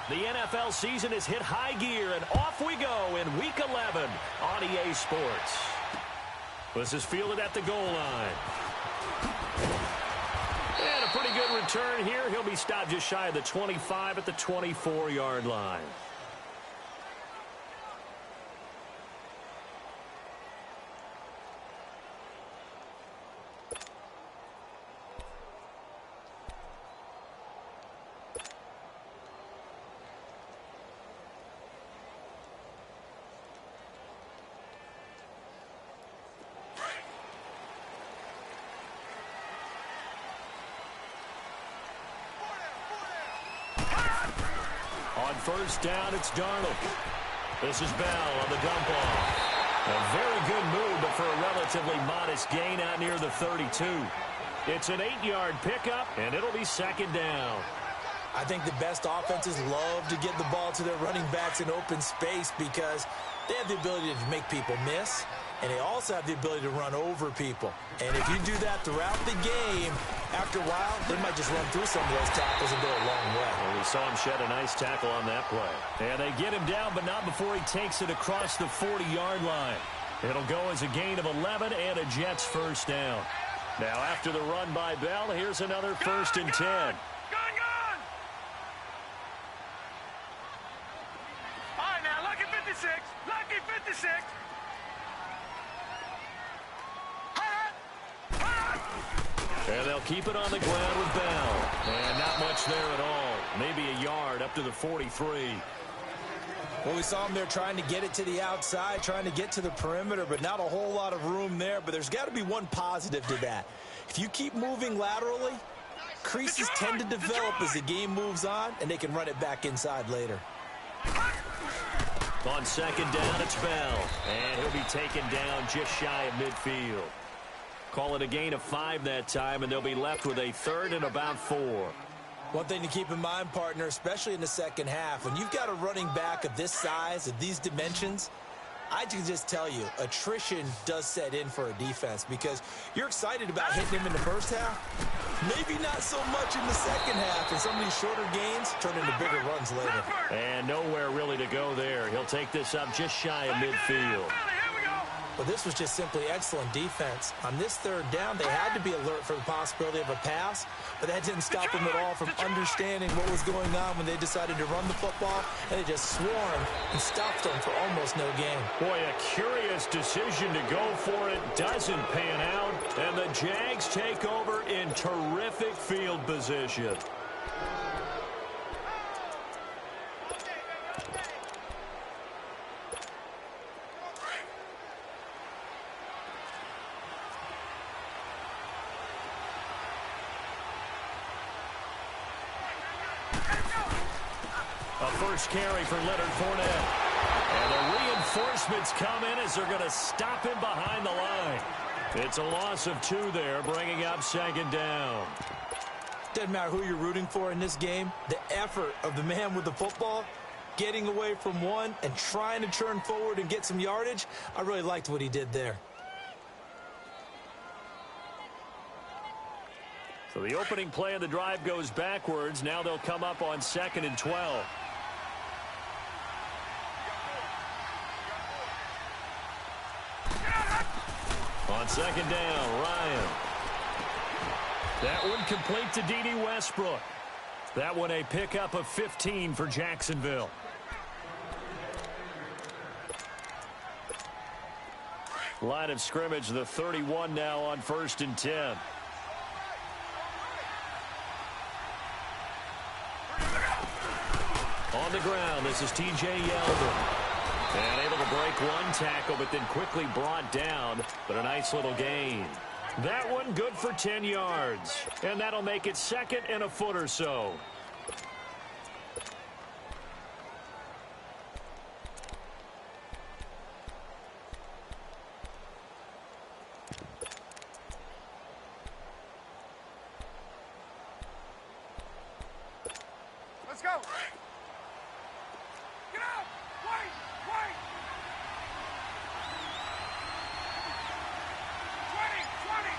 The NFL season has hit high gear, and off we go in Week 11 on EA Sports. This is fielded at the goal line. And a pretty good return here. He'll be stopped just shy of the 25 at the 24-yard line. On first down, it's Darnold. This is Bell on the dump off. A very good move, but for a relatively modest gain out near the 32. It's an 8-yard pickup, and it'll be second down. I think the best offenses love to get the ball to their running backs in open space because they have the ability to make people miss, and they also have the ability to run over people. And if you do that throughout the game, after a while, they might just run through some of those tackles and go a long way. Well, we saw him shed a nice tackle on that play. And they get him down, but not before he takes it across the 40-yard line. It'll go as a gain of 11 and a Jets first down. Now, after the run by Bell, here's another first and 10. Gone! All right, now, lucky 56. Lucky 56. And they'll keep it on the ground with Bell. And not much there at all. Maybe a yard up to the 43. Well, we saw him there trying to get it to the outside, trying to get to the perimeter, but not a whole lot of room there. But there's got to be one positive to that. If you keep moving laterally, creases tend to develop as the game moves on, and they can run it back inside later. On second down, it's Bell. And he'll be taken down just shy of midfield. Call it a gain of 5 that time, and they'll be left with a third and about 4. One thing to keep in mind, partner, especially in the second half, when you've got a running back of this size, of these dimensions, I can just tell you, attrition does set in for a defense because you're excited about hitting him in the first half. Maybe not so much in the second half, and some of these shorter gains turn into bigger runs later. And nowhere really to go there. He'll take this up just shy of midfield. Well, this was just simply excellent defense. On this third down, they had to be alert for the possibility of a pass, but that didn't stop them at all from understanding what was going on when they decided to run the football, and they just swarmed and stopped them for almost no gain. Boy, a curious decision to go for it. Doesn't pan out, and the Jags take over in terrific field position. A first carry for Leonard Fournette. And the reinforcements come in as they're going to stop him behind the line. It's a loss of 2 there, bringing up second down. Doesn't matter who you're rooting for in this game. The effort of the man with the football, getting away from one and trying to turn forward and get some yardage, I really liked what he did there. So the opening play of the drive goes backwards. Now they'll come up on 2nd and 12. On second down, Ryan. That one complete to D.D. Westbrook. That one a pickup of 15 for Jacksonville. Line of scrimmage, the 31 now on 1st and 10. On the ground, this is T.J. Yeldon. And able to break one tackle, but then quickly brought down. But a nice little gain. That one good for 10 yards. And that'll make it 2nd and a foot or so. Let's go. Get out. Wait. 20.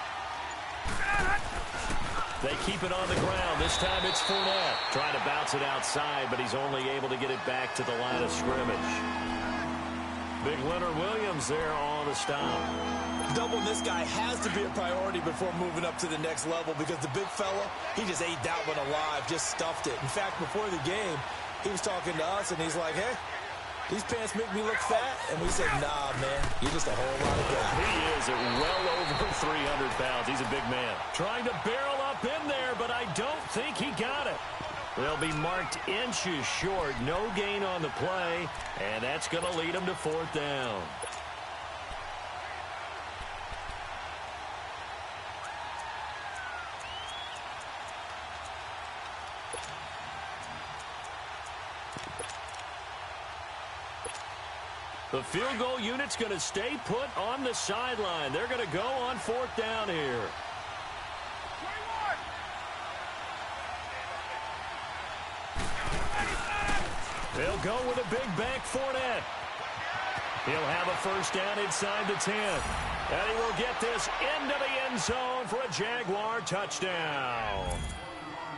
They keep it on the ground. This time it's Fournette. Trying to bounce it outside, but he's only able to get it back to the line of scrimmage. Big Leonard Williams there on the stop. Doubling this guy has to be a priority before moving up to the next level because the big fella, he just ate that one alive, just stuffed it. In fact, before the game, he was talking to us, and he's like, hey, these pants make me look fat. And we said, nah, man, you're just a whole lot of guy. He is at well over 300 pounds. He's a big man. Trying to barrel up in there, but I don't think he got it. They'll be marked inches short. No gain on the play, and that's going to lead them to 4th down. The field goal unit's going to stay put on the sideline. They're going to go on 4th down here. They'll go with a big bank Fournette. He'll have a 1st down inside the 10. And he will get this into the end zone for a Jaguar touchdown.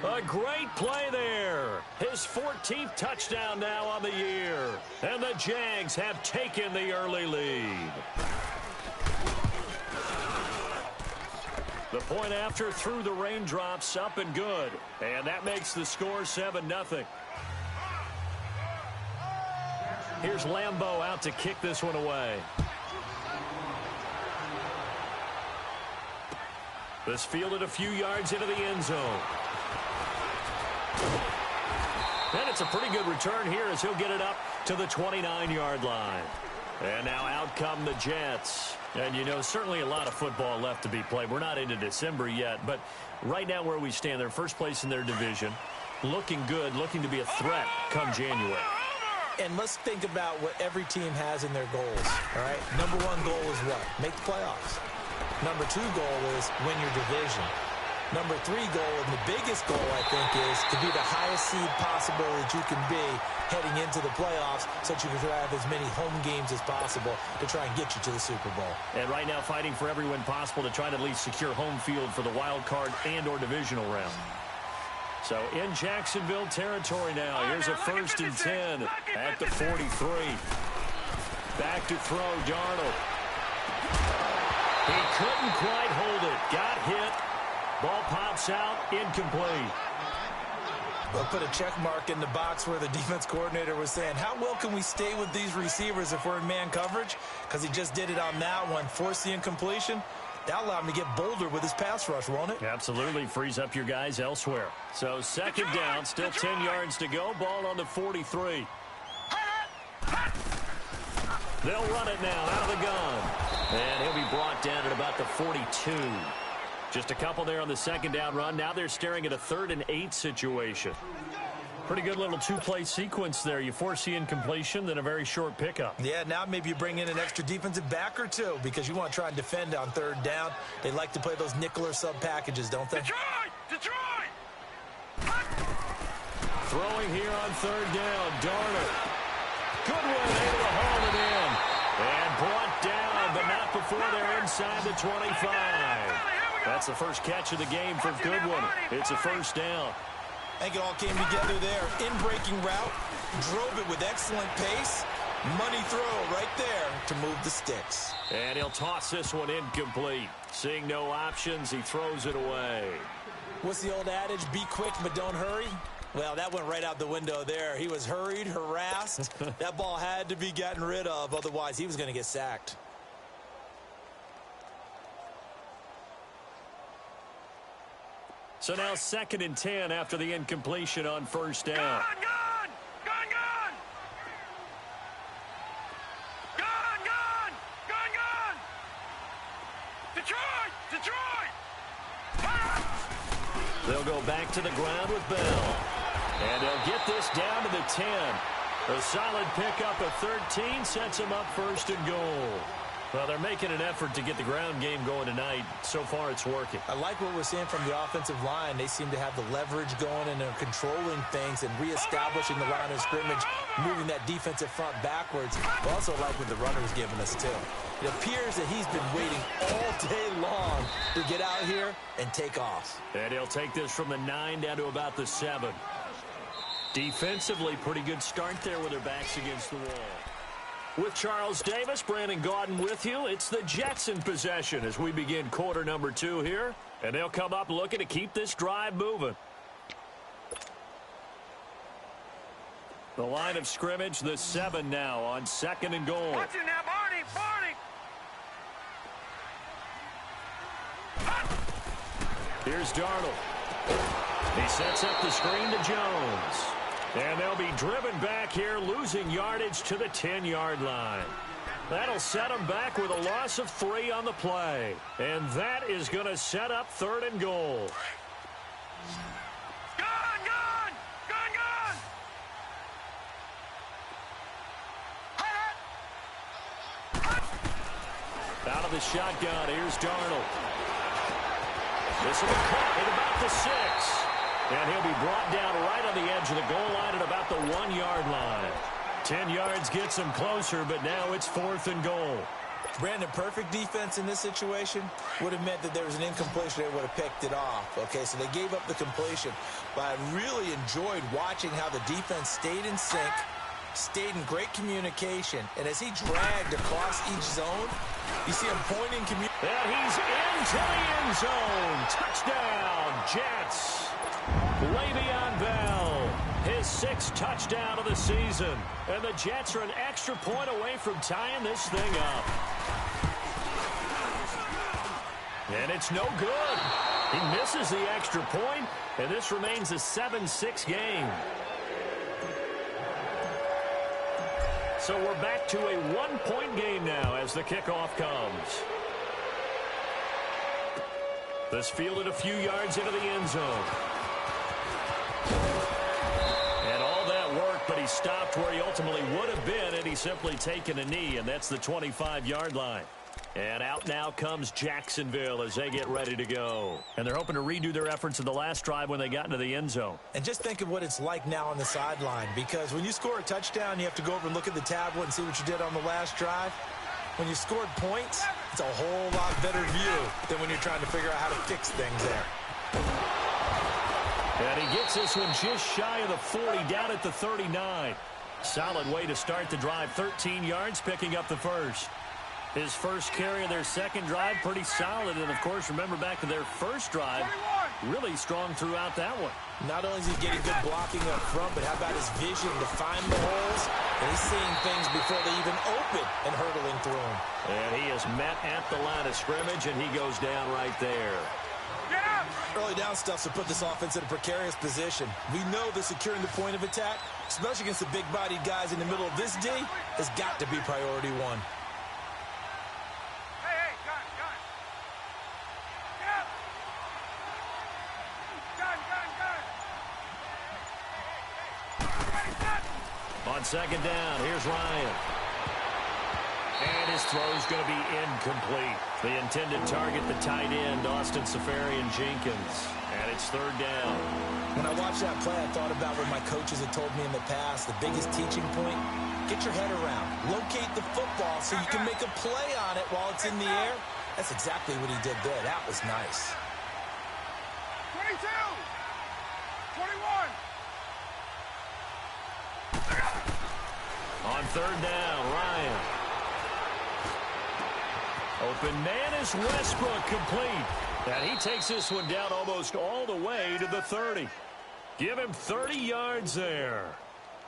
A great play there. His 14th touchdown now on the year. And the Jags have taken the early lead. The point after through the raindrops, up and good. And that makes the score 7-0. Here's Lambeau out to kick this one away. This fielded a few yards into the end zone. And it's a pretty good return here as he'll get it up to the 29-yard line. And now out come the Jets. And, you know, certainly a lot of football left to be played. We're not into December yet, but right now where we stand, they're first place in their division. Looking good, looking to be a threat come January. And let's think about what every team has in their goals, all right? Number 1 goal is what? Make the playoffs. Number 2 goal is win your division. Number 3 goal, and the biggest goal, I think, is to be the highest seed possible that you can be heading into the playoffs so that you can have as many home games as possible to try and get you to the Super Bowl. And right now fighting for every win possible to try to at least secure home field for the wild card and or divisional round. So in Jacksonville territory now. Here's a 1st and 10 at the 43. Back to throw, Darnold. He couldn't quite hold it. Got hit. Ball pops out, incomplete. They'll put a check mark in the box where the defense coordinator was saying, how well can we stay with these receivers if we're in man coverage? Because he just did it on that one, forced the incompletion. That'll allow him to get bolder with his pass rush, won't it? Absolutely. Frees up your guys elsewhere. So 2nd down, still 10 yards to go. Ball on the 43. They'll run it now out of the gun. And he'll be brought down at about the 42. Just a couple there on the 2nd down run. Now they're staring at a 3rd and 8 situation. Pretty good little 2-play sequence there. You force the incompletion, then a very short pickup. Yeah, now maybe you bring in an extra defensive back or 2 because you want to try and defend on 3rd down. They like to play those nickel or sub packages, don't they? Detroit! Throwing here on 3rd down, Darnold. Goodwin able to haul it in. And brought down, but not before they're inside the 25. That's the first catch of the game for Goodwin. It's a 1st down. I think it all came together there. In-breaking route, drove it with excellent pace. Money throw right there to move the sticks. And he'll toss this one incomplete. Seeing no options, he throws it away. What's the old adage? Be quick, but don't hurry. Well, that went right out the window there. He was hurried, harassed. That ball had to be gotten rid of. Otherwise, he was going to get sacked. So now 2nd and 10 after the incompletion on 1st down. Gone! Detroit! They'll go back to the ground with Bell. And they'll get this down to the 10. A solid pickup of 13 sets them up 1st and goal. Well, they're making an effort to get the ground game going tonight. So far, it's working. I like what we're seeing from the offensive line. They seem to have the leverage going, and they're controlling things and reestablishing the line of scrimmage, moving that defensive front backwards. I also like what the runner is giving us, too. It appears that he's been waiting all day long to to get out here and take off. And he'll take this from the 9 down to about the 7. Defensively, pretty good start there with their backs against the wall. With Charles Davis, Brandon Gaudin with you. It's the Jets in possession as we begin quarter number 2 here. And they'll come up looking to keep this drive moving. The line of scrimmage, the 7 now on 2nd and goal. Watch it now, Barney, Barney. Here's Darnold. He sets up the screen to Jones. And they'll be driven back here, losing yardage to the 10-yard line. That'll set them back with a loss of 3 on the play. And that is going to set up 3rd and goal. Gone, gone, gone, gone. Out of the shotgun, here's Darnold. This will be caught at about the 6. And he'll be brought down right on the edge of the goal line at about the 1-yard line. 10 yards gets him closer, but now it's 4th and goal. Brandon, perfect defense in this situation would have meant that there was an incompletion. They would have picked it off. Okay, so they gave up the completion. But I really enjoyed watching how the defense stayed in sync, stayed in great communication. And as he dragged across each zone, you see him pointing. And he's into the end zone. Touchdown, Jets. Le'Veon Bell, his 6th touchdown of the season. And the Jets are an extra point away from tying this thing up. And it's no good. He misses the extra point, and this remains a 7-6 game. So we're back to a 1-point game now as the kickoff comes. This fielded a few yards into the end zone. And all that work, but he stopped where he ultimately would have been had he simply taken a knee, and that's the 25-yard line. And out now comes Jacksonville as they get ready to go. And they're hoping to redo their efforts in the last drive when they got into the end zone. And just think of what it's like now on the sideline, because when you score a touchdown, you have to go over and look at the tablet and see what you did on the last drive. When you scored points, it's a whole lot better view than when you're trying to figure out how to fix things there. And he gets this one just shy of the 40, down at the 39. Solid way to start the drive. 13 yards, picking up the first. His first carry of their second drive, pretty solid. And, of course, remember back to their first drive, really strong throughout that one. Not only is he getting good blocking up front, but how about his vision to find the holes? And he's seeing things before they even open and hurdling through them. And he is met at the line of scrimmage, and he goes down right there. Early down stuff to put this offense in a precarious position. We know that securing the point of attack, especially against the big-bodied guys in the middle of this D, has got to be priority one. Hey, gun. Yeah. Gun. On second down, here's Ryan. And his throw's going to be incomplete. The intended target, the tight end, Austin Seferian-Jenkins. And it's third down. When I watched that play, I thought about what my coaches had told me in the past. The biggest teaching point, get your head around. Locate the football so you can make a play on it while it's in the air. That's exactly what he did there. That was nice. 22. 21. On third down, Ryan. Open man is Westbrook, complete. And he takes this one down almost all the way to the 30. Give him 30 yards there.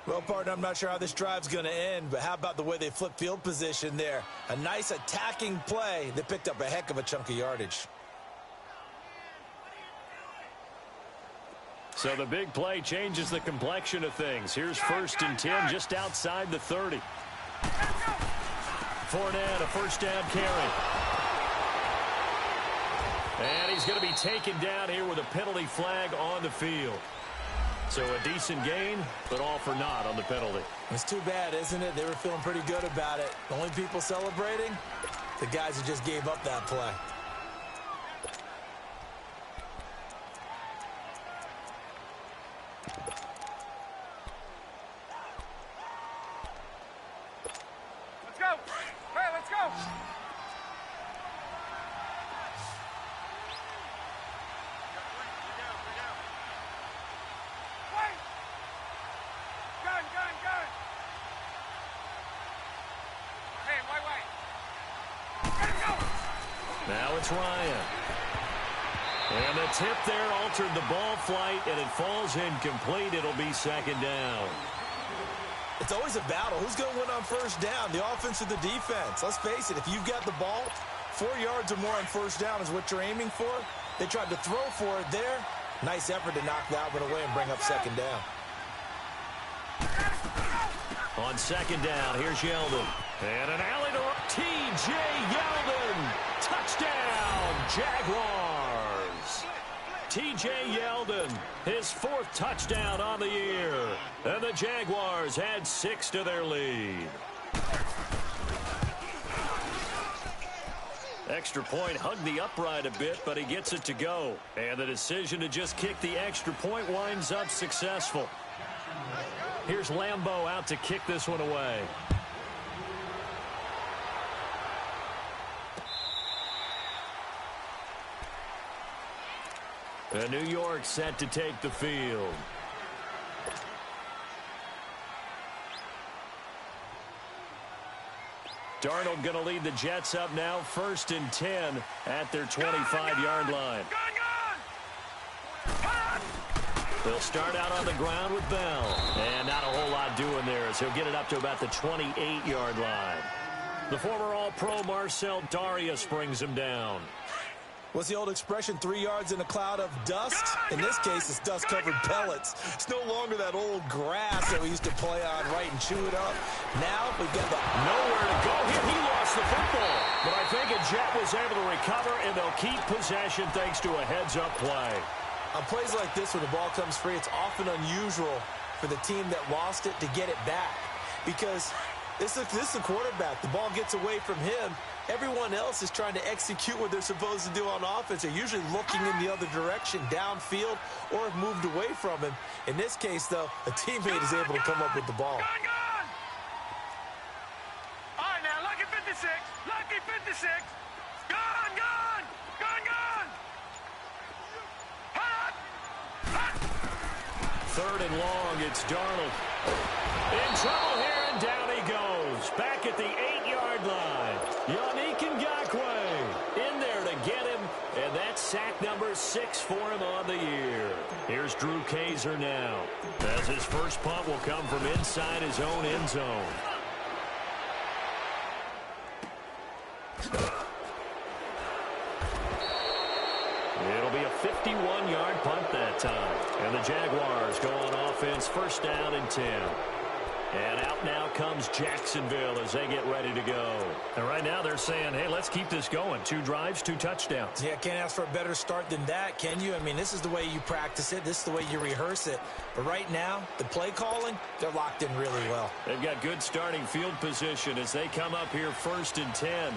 Well, partner, I'm not sure how this drive's going to end, but how about the way they flip field position there? A nice attacking play that picked up a heck of a chunk of yardage. So the big play changes the complexion of things. Here's 1st and 10 just outside the 30. Fournette, a first down carry. And he's going to be taken down here with a penalty flag on the field. So a decent gain, but all for naught on the penalty. It's too bad, isn't it? They were feeling pretty good about it. The only people celebrating, the guys who just gave up that play. Let's go. Hey, let's go. Now it's Ryan. And the tip there altered the ball flight, and it falls incomplete. It'll be second down. It's always a battle. Who's going to win on first down, the offense or the defense? Let's face it, if you've got the ball, 4 yards or more on first down is what you're aiming for. They tried to throw for it there. Nice effort to knock that one away and bring up second down. On second down, here's Yeldon. And an alley to T.J. Yeldon. Touchdown, Jaguars. T.J. Yeldon, his 4th touchdown on the year. And the Jaguars add 6 to their lead. Extra point hugged the upright a bit, but he gets it to go. And the decision to just kick the extra point winds up successful. Here's Lambeau out to kick this one away. And New York set to take the field. Darnold going to lead the Jets up now, 1st and 10 at their 25-yard line. They'll start out on the ground with Bell. And not a whole lot doing there as he'll get it up to about the 28-yard line. The former All-Pro Marcel Darius brings him down. What's the old expression, 3 yards in a cloud of dust? In this case, it's dust-covered pellets. It's no longer that old grass that we used to play on, right, and chew it up. Now we've got the nowhere to go here. He lost the football. But I think a Jet was able to recover, and they'll keep possession thanks to a heads-up play. On plays like this, when the ball comes free, it's often unusual for the team that lost it to get it back. Because this is the quarterback. The ball gets away from him. Everyone else is trying to execute what they're supposed to do on offense. They're usually looking in the other direction, downfield, or have moved away from him. In this case, though, a teammate is able to come up with the ball. Gone. All right, now, lucky 56. Lucky 56. Gone. Hot. 3rd and long, it's Darnold. In trouble here, and down he goes. Back at the 8-yard line. Yannick Ngakoue in there to get him, and that's sack number 6 for him on the year. Here's Drew Kaiser now, as his first punt will come from inside his own end zone. It'll be a 51-yard punt that time, and the Jaguars go on offense, 1st down and 10. And out now comes Jacksonville as they get ready to go. And right now they're saying, hey, let's keep this going. 2 drives, 2 touchdowns. Yeah, can't ask for a better start than that, can you? I mean, this is the way you practice it. This is the way you rehearse it. But right now, the play calling, they're locked in really well. They've got good starting field position as they come up here 1st and 10.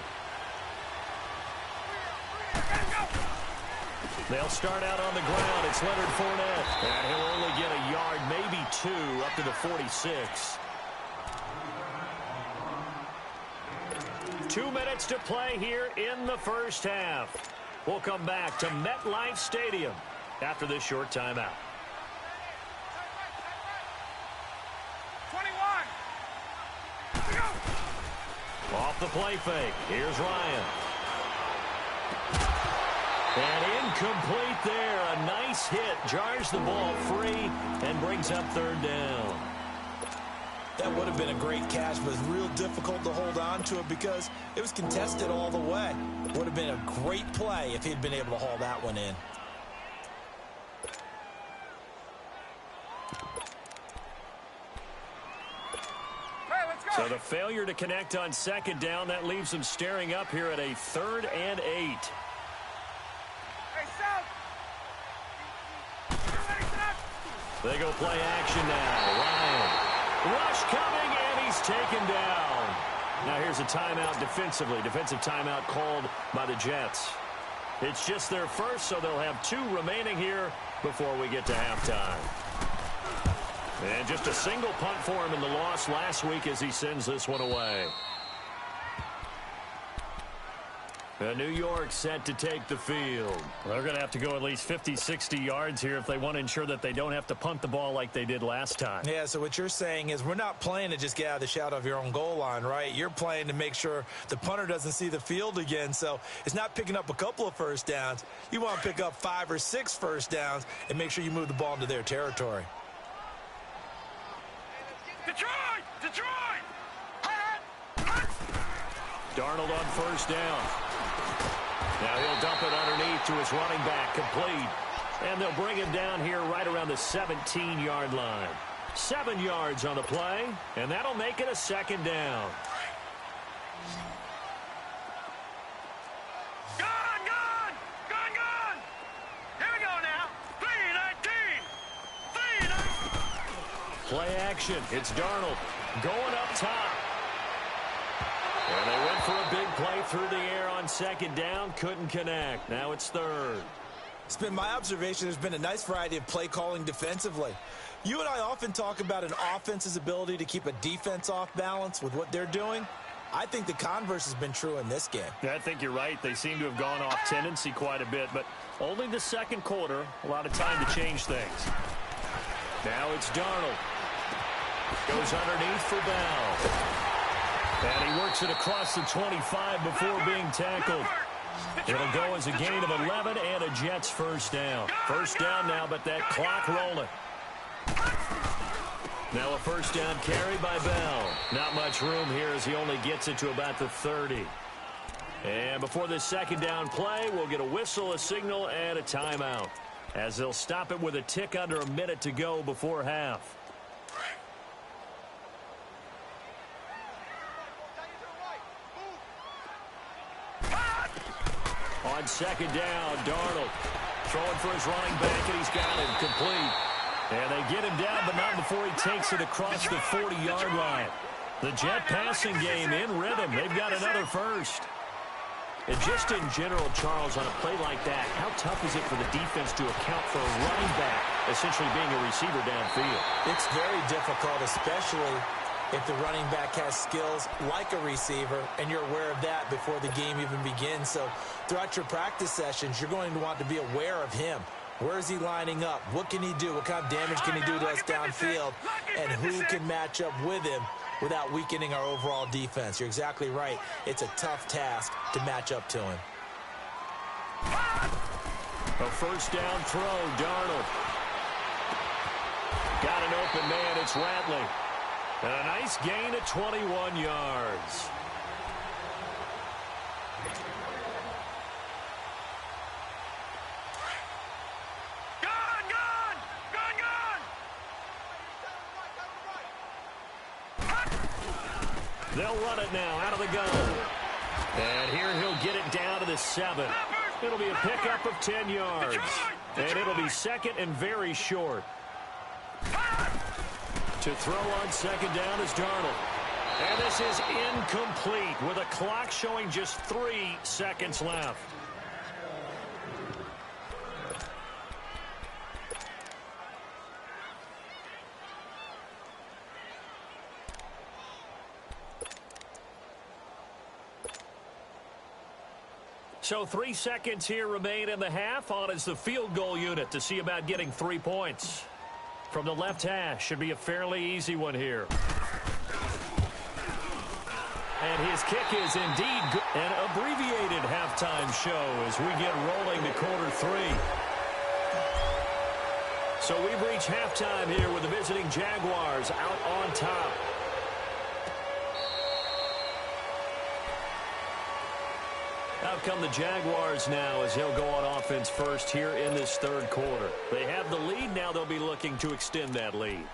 They'll start out on the ground. It's Leonard Fournette. And he'll only get a yard, maybe 2, up to the 46. 2 minutes to play here in the first half. We'll come back to MetLife Stadium after this short timeout. 21. Off the play fake. Here's Ryan. And incomplete there. A nice hit. Jars the ball free and brings up 3rd down. That would have been a great catch, but it's real difficult to hold on to it because it was contested all the way. Would have been a great play if he'd been able to haul that one in. Hey, let's go. So the failure to connect on 2nd down, that leaves them staring up here at a 3rd and 8. Hey, South. They go play action now. Ryan. Rush coming, and he's taken down. Now here's a timeout defensively. Defensive timeout called by the Jets. It's just their first, so they'll have 2 remaining here before we get to halftime. And just a single punt for him in the loss last week as he sends this one away. New York set to take the field. They're going to have to go at least 50, 60 yards here if they want to ensure that they don't have to punt the ball like they did last time. Yeah, so what you're saying is we're not playing to just get out of the shadow of your own goal line, right? You're playing to make sure the punter doesn't see the field again. So it's not picking up a couple of first downs. You want to pick up 5 or 6 first downs and make sure you move the ball into their territory. Detroit! Detroit! Darnold on first down. Now he'll dump it underneath to his running back, complete. And they'll bring him down here right around the 17-yard line. 7 yards on the play, and that'll make it a second down. Gone! Gone! Gone! Gone! Here we go now. 3-19! 3-19! Play action. It's Darnold going up top. And they went for a big play through the air on second down. Couldn't connect. Now it's third. It's been my observation there's been a nice variety of play calling defensively. You and I often talk about an offense's ability to keep a defense off balance with what they're doing. I think the converse has been true in this game. I think you're right. They seem to have gone off tendency quite a bit, but only the second quarter, a lot of time to change things. Now it's Darnold. Goes underneath for Bell. And he works it across the 25 before being tackled. It'll go as a gain of 11 and a Jets first down. First down now, but that clock rolling. Now a first down carry by Bell. Not much room here as he only gets it to about the 30. And before this second down play, we'll get a whistle, a signal, and a timeout, as they'll stop it with a tick under a minute to go before half. On second down, Darnold throwing for his running back, and he's got it complete. And they get him down, but not before he takes it across the 40-yard line. The Jet passing game in rhythm. They've got another first. And just in general, Charles, on a play like that, how tough is it for the defense to account for a running back essentially being a receiver downfield? It's very difficult, especially if the running back has skills like a receiver, and you're aware of that before the game even begins. So throughout your practice sessions, you're going to want to be aware of him. Where is he lining up? What can he do? What kind of damage can he do to us downfield? And who can match up with him without weakening our overall defense? You're exactly right. It's a tough task to match up to him. A first down throw, Darnold. Got an open man, it's Ratley. And a nice gain of 21 yards. Gone! Gone! Gone! Gone! They'll run it now out of the gun. And here he'll get it down to the 7. It'll be a pickup of 10 yards. And it'll be second and very short. To throw on second down is Darnold. And this is incomplete with a clock showing just 3 seconds left. So 3 seconds here remain in the half. On is the field goal unit to see about getting 3 points. From the left hash, should be a fairly easy one here. And his kick is indeed good. An abbreviated halftime show as we get rolling to quarter 3. So we've reached halftime here with the visiting Jaguars out on top. Out come the Jaguars now as he'll go on offense first here in this third quarter. They have the lead. Now they'll be looking to extend that lead.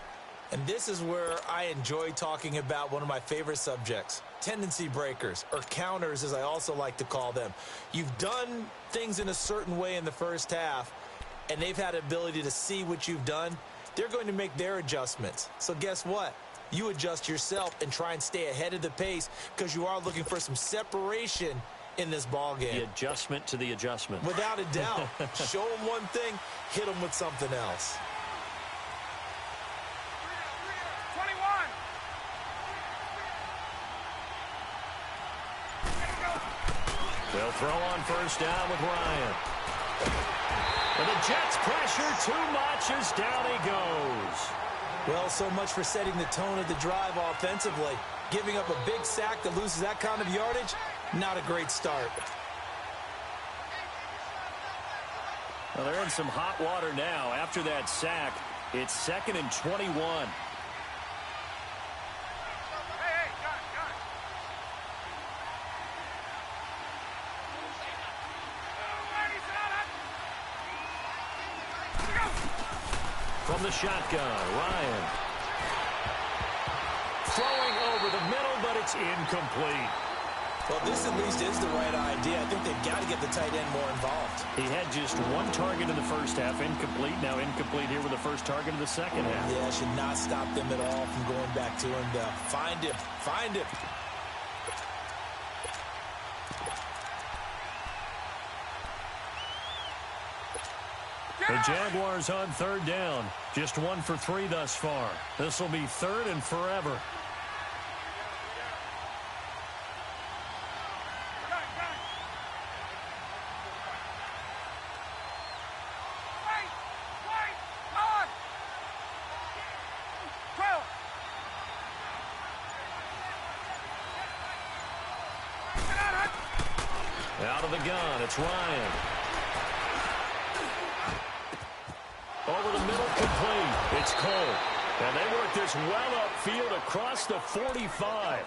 And this is where I enjoy talking about one of my favorite subjects, tendency breakers, or counters as I also like to call them. You've done things in a certain way in the first half, and they've had the ability to see what you've done. They're going to make their adjustments. So guess what? You adjust yourself and try and stay ahead of the pace because you are looking for some separation in this ball game. The adjustment to the adjustment. Without a doubt. Show them one thing, hit them with something else. 21! They'll throw on first down with Ryan. And the Jets pressure too much as down he goes. Well, so much for setting the tone of the drive offensively. Giving up a big sack that loses that kind of yardage, not a great start. Well, they're in some hot water now. After that sack, it's 2nd and 21. From the shotgun, Ryan. Throwing over the middle, but it's incomplete. Well, this at least is the right idea. I think they've got to get the tight end more involved. He had just one target in the first half, incomplete. Now incomplete here with the first target of the second half. Yeah, should not stop them at all from going back to him to find him. Find him. The Jaguars on 3rd down. Just 1 for 3 thus far. This will be 3rd and forever. Out of the gun, it's Ryan. Over the middle, complete. It's Cole. And they work this well upfield across the 45.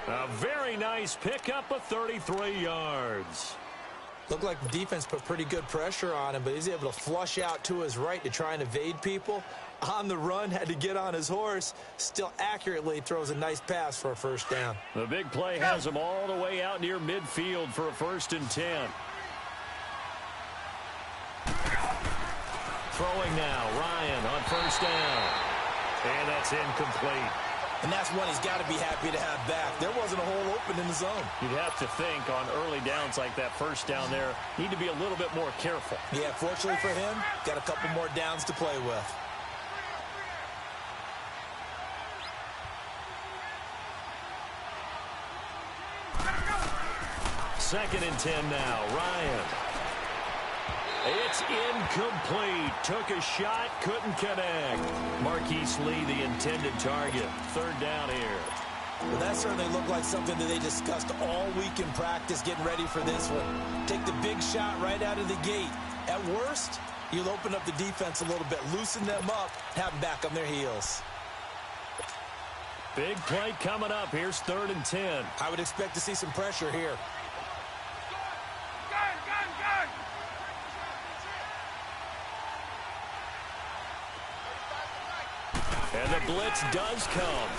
A very nice pickup of 33 yards. Looked like the defense put pretty good pressure on him, but he's able to flush out to his right to try and evade people. On the run, had to get on his horse. Still accurately throws a nice pass for a first down. The big play has him all the way out near midfield for a 1st and 10. Throwing now, Ryan on first down. And that's incomplete. And that's one he's got to be happy to have back. There wasn't a hole open in the zone. You'd have to think on early downs like that first down there, need to be a little bit more careful. Yeah, fortunately for him, got a couple more downs to play with. Second and 10 now, Ryan. It's incomplete. Took a shot, couldn't connect. Marquise Lee, the intended target. 3rd down here. Well, that certainly looked like something that they discussed all week in practice, getting ready for this one. Take the big shot right out of the gate. At worst, you'll open up the defense a little bit, loosen them up, have them back on their heels. Big play coming up. Here's 3rd and 10. I would expect to see some pressure here. And the blitz does come.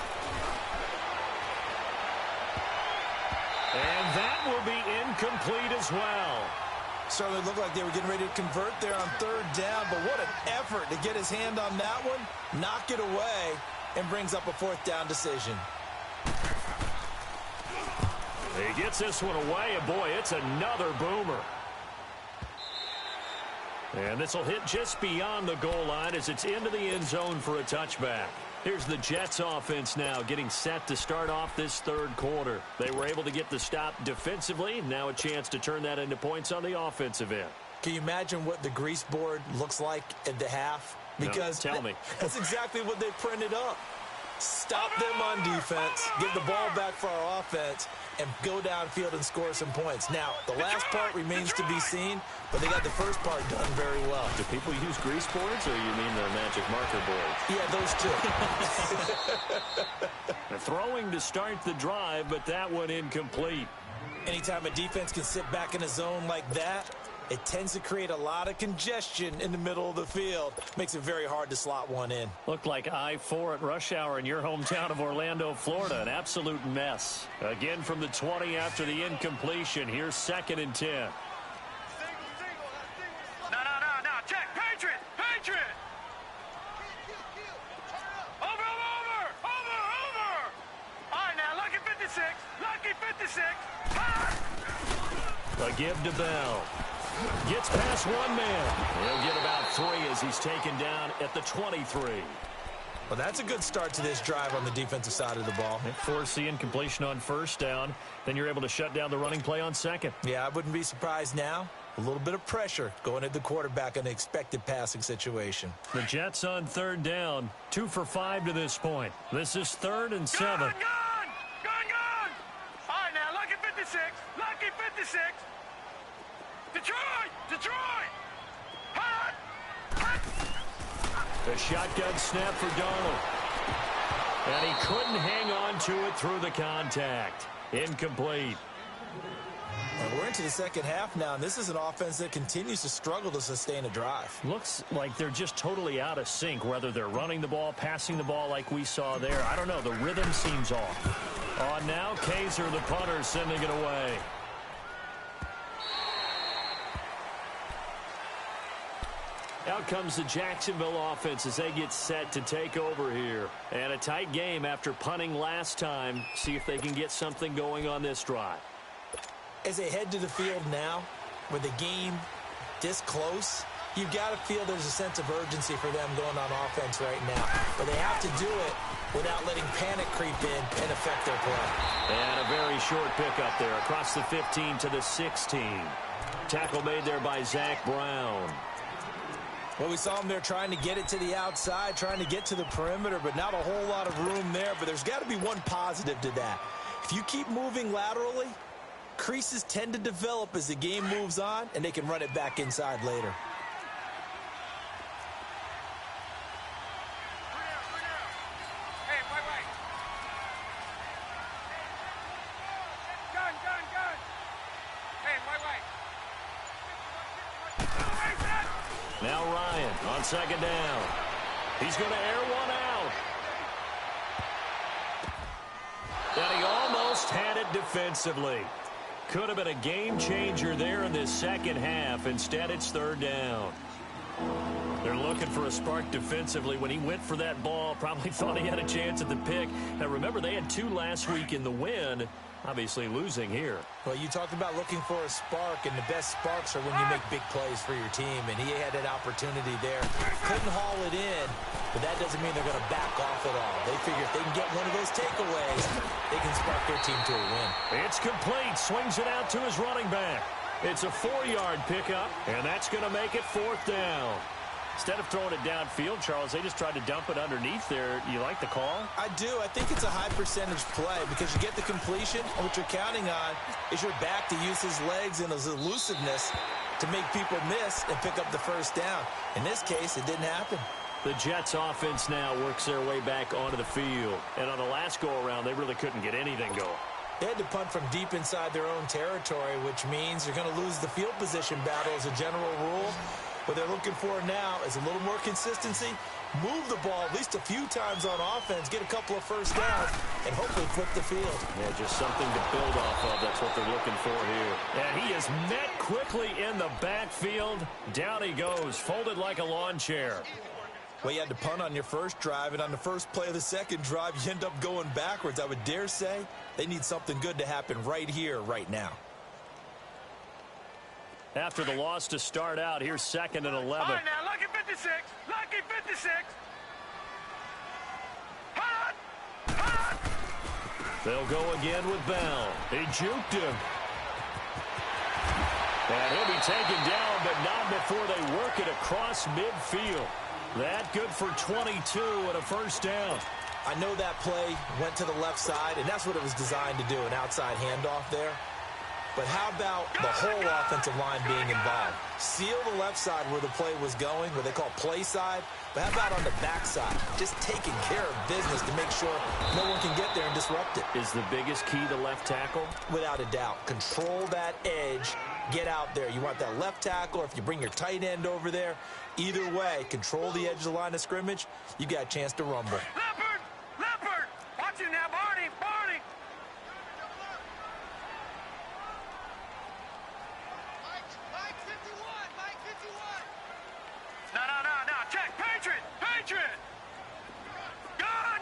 And that will be incomplete as well. Certainly looked like they were getting ready to convert there on 3rd down, but what an effort to get his hand on that one, knock it away, and brings up a 4th down decision. He gets this one away, and boy, it's another boomer. And this will hit just beyond the goal line as it's into the end zone for a touchback. Here's the Jets offense now getting set to start off this 3rd quarter. They were able to get the stop defensively. Now a chance to turn that into points on the offensive end. Can you imagine what the grease board looks like at the half? Because no, tell me. That's exactly what they printed up. Stop them on defense, give the ball back for our offense, and go downfield and score some points. Now, the last part remains to be seen, but they got the first part done very well. Do people use grease boards, or you mean their magic marker boards? Yeah, those two. Throwing to start the drive, but that one incomplete. Anytime a defense can sit back in a zone like that, it tends to create a lot of congestion in the middle of the field. Makes it very hard to slot one in. Looked like I-4 at rush hour in your hometown of Orlando, Florida. An absolute mess. Again from the 20 after the incompletion. Here's 2nd and 10. No. Check. Patriot. Over. All right, now, lucky 56. A give to Bell. Gets past one man. He'll get about 3 as he's taken down at the 23. Well, that's a good start to this drive on the defensive side of the ball. Force the incompletion on first down. Then you're able to shut down the running play on second. Yeah, I wouldn't be surprised now. A little bit of pressure going at the quarterback in an expected passing situation. The Jets on third down. 2 for 5 to this point. This is 3rd and 7. Gone! All right, now, lucky 56. Lucky 56. Detroit! Hot! The shotgun snap for Darnold. And he couldn't hang on to it through the contact. Incomplete. And we're into the second half now, and this is an offense that continues to struggle to sustain a drive. Looks like they're just totally out of sync, whether they're running the ball, passing the ball like we saw there. I don't know. The rhythm seems off. On now, Kaiser, the punter, sending it away. Out comes the Jacksonville offense as they get set to take over here. And a tight game after punting last time. See if they can get something going on this drive. As they head to the field now, with the game this close, you've got to feel there's a sense of urgency for them going on offense right now. But they have to do it without letting panic creep in and affect their play. And a very short pickup there across the 15 to the 16. Tackle made there by Zach Brown. Well, we saw them there trying to get it to the outside, trying to get to the perimeter, but not a whole lot of room there. But there's got to be one positive to that. If you keep moving laterally, creases tend to develop as the game moves on, and they can run it back inside later. Hey, wait. Gun. Hey, wait. Now Ryan on second down. He's going to air one out. And he almost had it defensively. Could have been a game changer there in this second half. Instead, it's third down. They're looking for a spark defensively. When he went for that ball, probably thought he had a chance at the pick. Now, remember, they had 2 last week in the win. Obviously losing here. Well, you talked about looking for a spark, and the best sparks are when you make big plays for your team, and he had an opportunity there. Couldn't haul it in, but that doesn't mean they're going to back off at all. They figure if they can get one of those takeaways, they can spark their team to a win. It's complete. Swings it out to his running back. It's a 4-yard pickup, and that's going to make it 4th down. Instead of throwing it downfield, Charles, they just tried to dump it underneath there. You like the call? I do. I think it's a high percentage play because you get the completion, and what you're counting on is your back to use his legs and his elusiveness to make people miss and pick up the first down. In this case, it didn't happen. The Jets offense now works their way back onto the field. And on the last go-around, they really couldn't get anything going. They had to punt from deep inside their own territory, which means you're going to lose the field position battle as a general rule. What they're looking for now is a little more consistency, move the ball at least a few times on offense, get a couple of first downs, and hopefully flip the field. Yeah, just something to build off of. That's what they're looking for here. And he is met quickly in the backfield. Down he goes, folded like a lawn chair. Well, you had to punt on your first drive, and on the first play of the second drive, you end up going backwards. I would dare say they need something good to happen right here, right now. After the loss to start out, here's 2nd and 11. All right, now, lucky 56. Lucky 56. Hot! They'll go again with Bell. He juked him. And he'll be taken down, but not before they work it across midfield. That good for 22 and a first down. I know that play went to the left side, and that's what it was designed to do, an outside handoff there. But how about the whole offensive line being involved? Seal the left side where the play was going, what they call play side. But how about on the back side? Just taking care of business to make sure no one can get there and disrupt it. Is the biggest key the left tackle? Without a doubt. Control that edge. Get out there. You want that left tackle, or if you bring your tight end over there, either way, control the edge of the line of scrimmage. You got a chance to rumble. Leopard! Watch it now, Barney! No. Check! Patriot! Gun!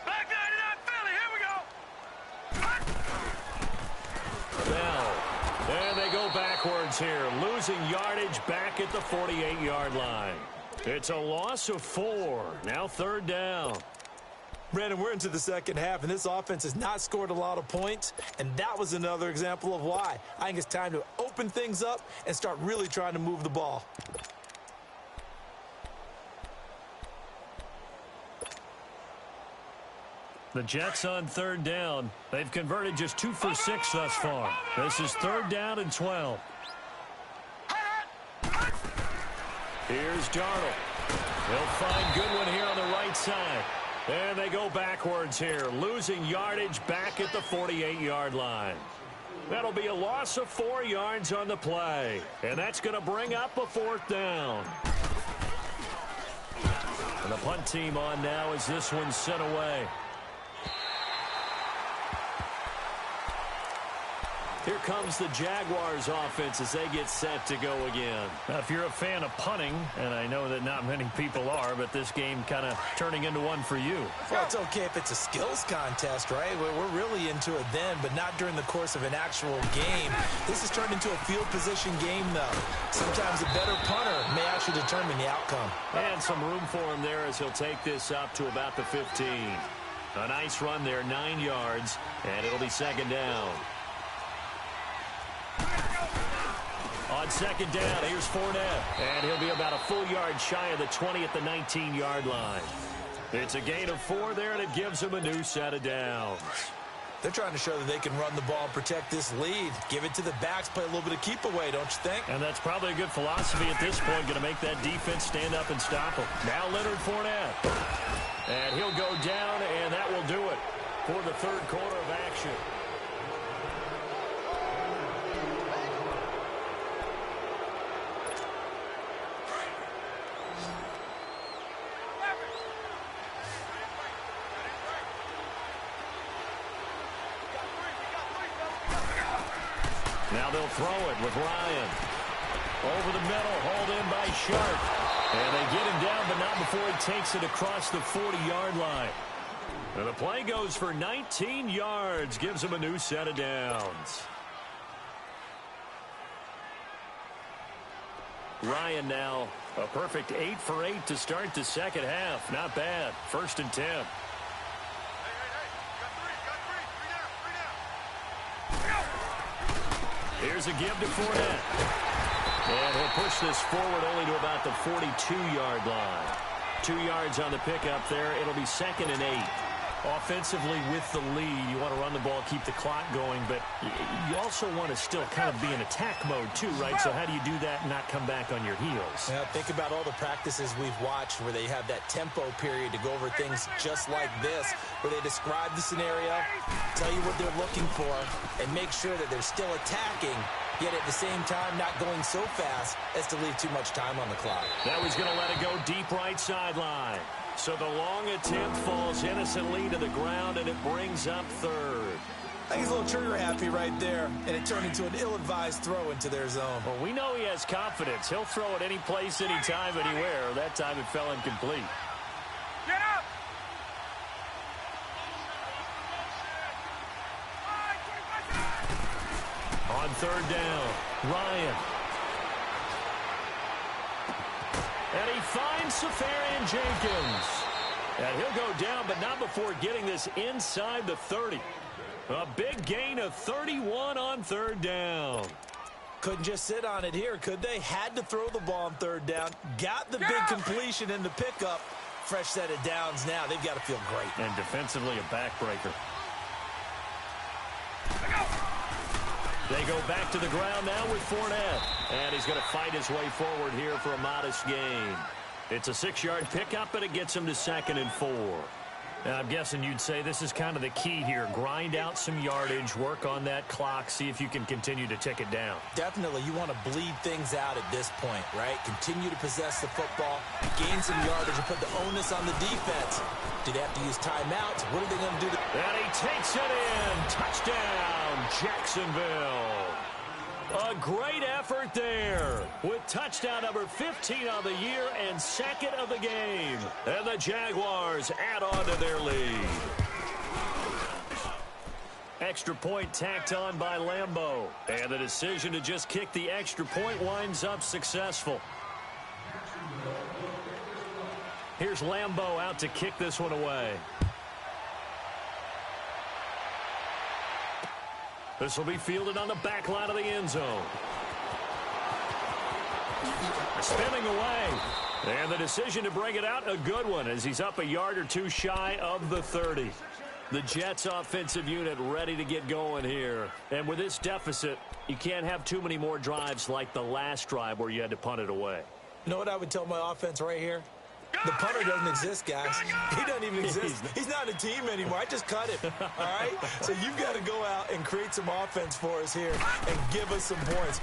Back 99 Philly, here we go! Bell. And they go backwards. backwards here, losing yardage back at the 48-yard line. It's a loss of 4. Now 3rd down. Brandon, we're into the second half, and this offense has not scored a lot of points, and that was another example of why. I think it's time to open things up and start really trying to move the ball. The Jets on 3rd down. They've converted just 2 for 6 thus far. This is 3rd down and 12. Here's Darnold. He'll find Goodwin here on the right side. And they go backwards here, losing yardage back at the 48-yard line. That'll be a loss of 4 yards on the play. And that's going to bring up a 4th down. And the punt team on now as this one's sent away. Here comes the Jaguars offense as they get set to go again. Now, if you're a fan of punting, and I know that not many people are, but this game kind of turning into one for you. Well, it's okay if it's a skills contest, right? We're really into it then, but not during the course of an actual game. This has turned into a field position game, though. Sometimes a better punter may actually determine the outcome. And some room for him there as he'll take this up to about the 15. A nice run there, 9 yards, and it'll be 2nd down. On 2nd down, here's Fournette. And he'll be about a full yard shy of the 20 at the 19-yard line. It's a gain of 4 there, and it gives him a new set of downs. They're trying to show that they can run the ball and protect this lead. Give it to the backs, play a little bit of keep away, don't you think? And that's probably a good philosophy at this point, going to make that defense stand up and stop him. Now Leonard Fournette. And he'll go down, and that will do it for the 3rd quarter of action. Now they'll throw it with Ryan. Over the middle, hauled in by Sharp. And they get him down, but not before he takes it across the 40-yard line. And the play goes for 19 yards, gives him a new set of downs. Ryan now a perfect 8 for 8 to start the second half. Not bad. 1st and 10. Here's a give to Fournette. And he'll push this forward only to about the 42-yard line. 2 yards on the pickup there. It'll be 2nd and 8. Offensively with the lead, you want to run the ball, keep the clock going, but you also want to still kind of be in attack mode too, right? So how do you do that and not come back on your heels? Now, think about all the practices we've watched where they have that tempo period to go over things just like this, where they describe the scenario, tell you what they're looking for, and make sure that they're still attacking, yet at the same time not going so fast as to leave too much time on the clock. Now he's going to let it go deep right sideline. So the long attempt falls innocently to the ground, and it brings up 3rd. I think he's a little trigger happy right there, and it turned into an ill-advised throw into their zone. Well, we know he has confidence. He'll throw it any place, anytime, anywhere. That time it fell incomplete. Get up! On 3rd down, Ryan. And he finds Safarian Jenkins. And he'll go down, but not before getting this inside the 30. A big gain of 31 on 3rd down. Couldn't just sit on it here, could they? Had to throw the ball on 3rd down. Got the big completion in the pickup. Fresh set of downs now. They've got to feel great. And defensively a backbreaker. They go back to the ground now with Fournette. And he's going to fight his way forward here for a modest gain. It's a 6-yard pickup, but it gets him to 2nd and 4. Now, I'm guessing you'd say this is kind of the key here. Grind out some yardage, work on that clock, see if you can continue to tick it down. Definitely, you want to bleed things out at this point, right? Continue to possess the football, gain some yardage, and put the onus on the defense. Do they have to use timeouts? What are they going to do? And he takes it in. Touchdown, Jacksonville. A great effort there with touchdown number 15 on the year and 2nd of the game. And the Jaguars add on to their lead. Extra point tacked on by Lambeau. And the decision to just kick the extra point winds up successful. Here's Lambeau out to kick this one away. This will be fielded on the back line of the end zone. Spinning away. And the decision to bring it out, a good one, as he's up a yard or two shy of the 30. The Jets offensive unit ready to get going here. And with this deficit, you can't have too many more drives like the last drive where you had to punt it away. You know what I would tell my offense right here? The punter doesn't exist, guys. He doesn't even exist. He's not a team anymore. I just cut him, all right? So you've got to go out and create some offense for us here and give us some points.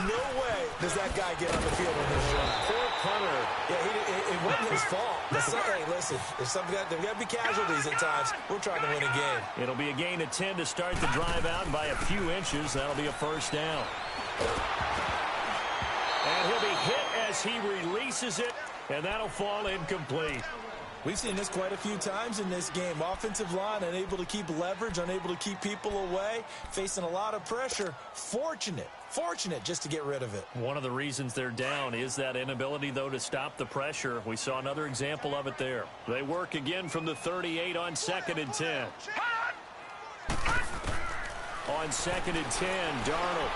No way does that guy get on the field on this drive. Poor punter. Yeah, it wasn't his fault. Hey, listen, there's got to be casualties at times. We're trying to win a game. It'll be a gain of 10 to start the drive out, and by a few inches, that'll be a first down. And he'll be hit as he releases it. And that'll fall incomplete. We've seen this quite a few times in this game. Offensive line unable to keep leverage, unable to keep people away, facing a lot of pressure. Fortunate just to get rid of it. One of the reasons they're down is that inability, though, to stop the pressure. We saw another example of it there. They work again from the 38 on 2nd and 10. On 2nd and 10, Darnold.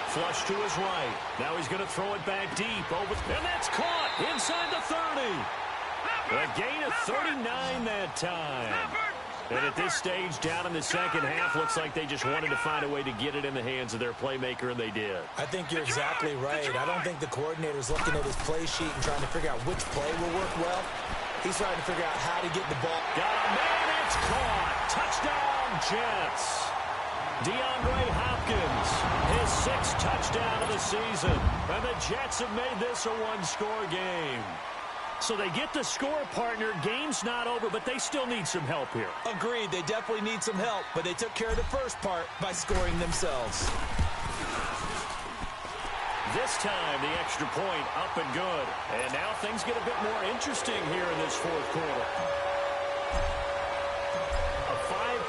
Flush to his right. Now he's going to throw it back deep. And that's caught inside the 30. A gain of 39 that time. And at this stage, down in the second half, looks like they just wanted to find a way to get it in the hands of their playmaker, and they did. I think you're exactly right. I don't think the coordinator's looking at his play sheet and trying to figure out which play will work well. He's trying to figure out how to get the ball. Got a man, it's caught. Touchdown, Jets. DeAndre Hopkins, his 6th touchdown of the season. And the Jets have made this a one-score game. So they get the score, partner. Game's not over, but they still need some help here. Agreed. They definitely need some help, but they took care of the first part by scoring themselves. This time, the extra point up and good. And now things get a bit more interesting here in this fourth quarter.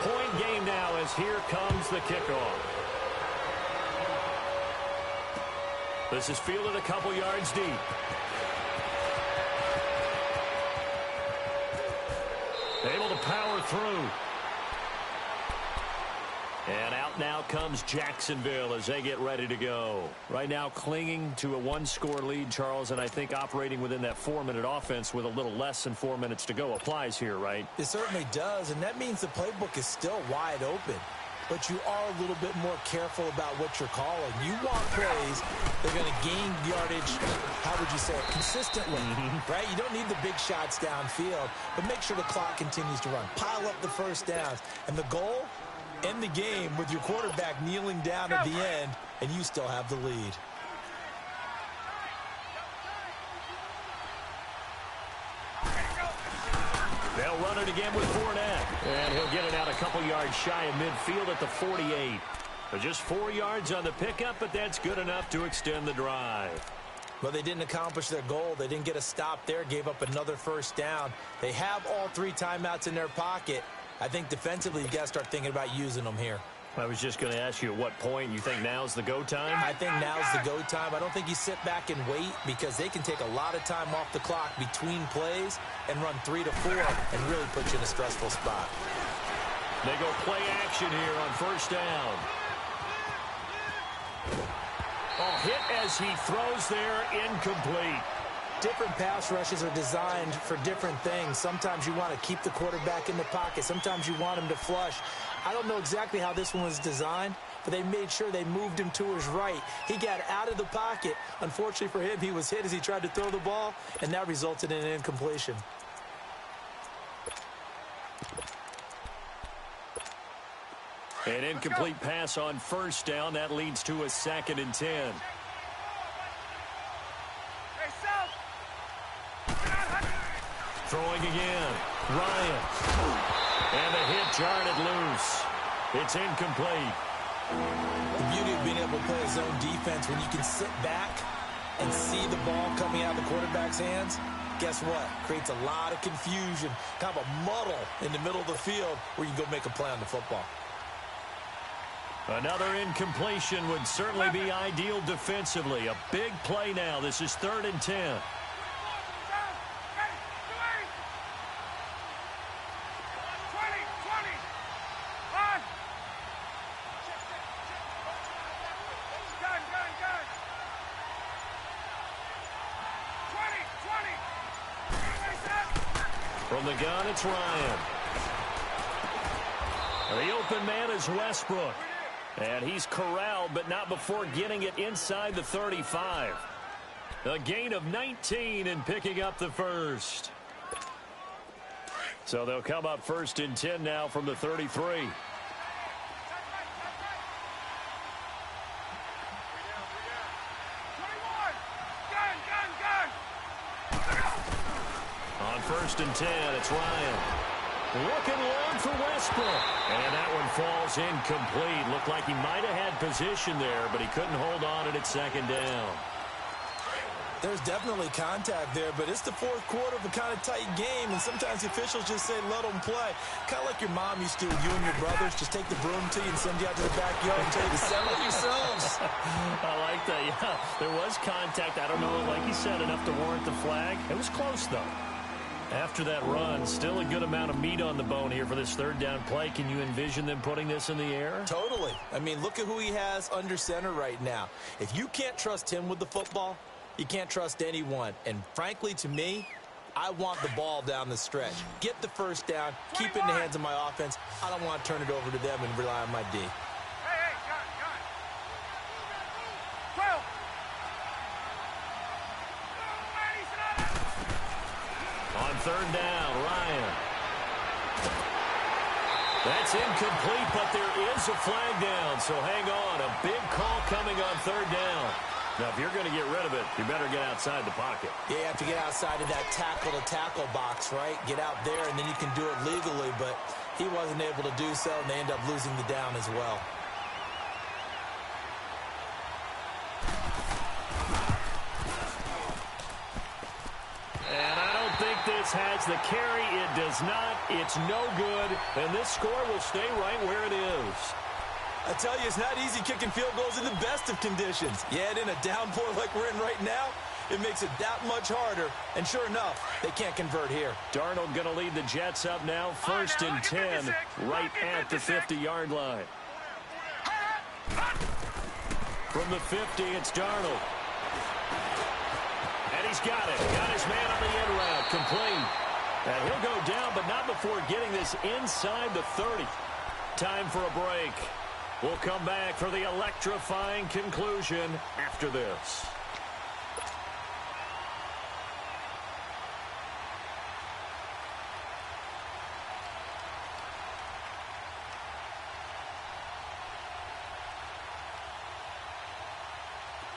Point game now as here comes the kickoff. This is fielded a couple yards deep. Able to power through. And out now comes Jacksonville as they get ready to go. Right now clinging to a one-score lead, Charles, and I think operating within that 4-minute offense with a little less than 4 minutes to go applies here, right? It certainly does, and that means the playbook is still wide open. But you are a little bit more careful about what you're calling. You want plays that are going to gain yardage, how would you say it, consistently, right? You don't need the big shots downfield, but make sure the clock continues to run. Pile up the first downs. And the goal? End the game with your quarterback kneeling down at the end, and you still have the lead. They'll run it again with Fournette. And he'll get it out a couple yards shy of midfield at the 48. Just 4 yards on the pickup, but that's good enough to extend the drive. Well, they didn't accomplish their goal. They didn't get a stop there, gave up another first down. They have all 3 timeouts in their pocket. I think defensively, you've got to start thinking about using them here. I was just going to ask you at what point you think now's the go time? I think now's the go time. I don't think you sit back and wait because they can take a lot of time off the clock between plays and run 3 to 4 and really put you in a stressful spot. They go play action here on first down. Oh, hit as he throws there, incomplete. Different pass rushes are designed for different things. Sometimes you want to keep the quarterback in the pocket. Sometimes you want him to flush. I don't know exactly how this one was designed, but they made sure they moved him to his right. He got out of the pocket. Unfortunately for him, he was hit as he tried to throw the ball, and that resulted in an incompletion. An incomplete pass on first down. That leads to a 2nd and 10. Throwing again. Ryan. And the hit jarred it loose. It's incomplete. The beauty of being able to play a zone defense when you can sit back and see the ball coming out of the quarterback's hands, guess what? Creates a lot of confusion, kind of a muddle in the middle of the field where you can go make a play on the football. Another incompletion would certainly be ideal defensively. A big play now. This is 3rd and 10. From the gun, it's Ryan. The open man is Westbrook. And he's corralled, but not before getting it inside the 35. A gain of 19 and picking up the first. So they'll come up 1st and 10 now from the 33. On 1st and 10, it's Ryan. Looking long for Westbrook. And that one falls incomplete. Looked like he might have had position there, but he couldn't hold on at 2nd down. There's definitely contact there, but it's the 4th quarter of a kind of tight game, and sometimes the officials just say, let them play. Kind of like your mom used to with you and your brothers. Just take the broom to you and send you out to the backyard and tell you to settle it yourselves. I like that, yeah. There was contact. I don't know, like you said, enough to warrant the flag. It was close, though. After that run, still a good amount of meat on the bone here for this 3rd down play. Can you envision them putting this in the air? Totally. I mean, look at who he has under center right now. If you can't trust him with the football, you can't trust anyone. And frankly, to me, I want the ball down the stretch. Get the 1st down, keep it in the hands of my offense. I don't want to turn it over to them and rely on my D. On 3rd down, Ryan. That's incomplete, but there is a flag down, so hang on. A big call coming on 3rd down. Now, if you're going to get rid of it, you better get outside the pocket. Yeah, you have to get outside of that tackle-to-tackle box, right? Get out there, and then you can do it legally, but he wasn't able to do so, and they end up losing the down as well. This has the carry. It does not. It's no good. And this score will stay right where it is. I tell you, it's not easy kicking field goals in the best of conditions. Yet in a downpour like we're in right now, it makes it that much harder. And sure enough, they can't convert here. Darnold going to lead the Jets up now. 1st and 10, right at the 50-yard line. From the 50, it's Darnold. And he's got it. Got his man on the end route. Complete. And he'll go down, but not before getting this inside the 30. Time for a break. We'll come back for the electrifying conclusion after this.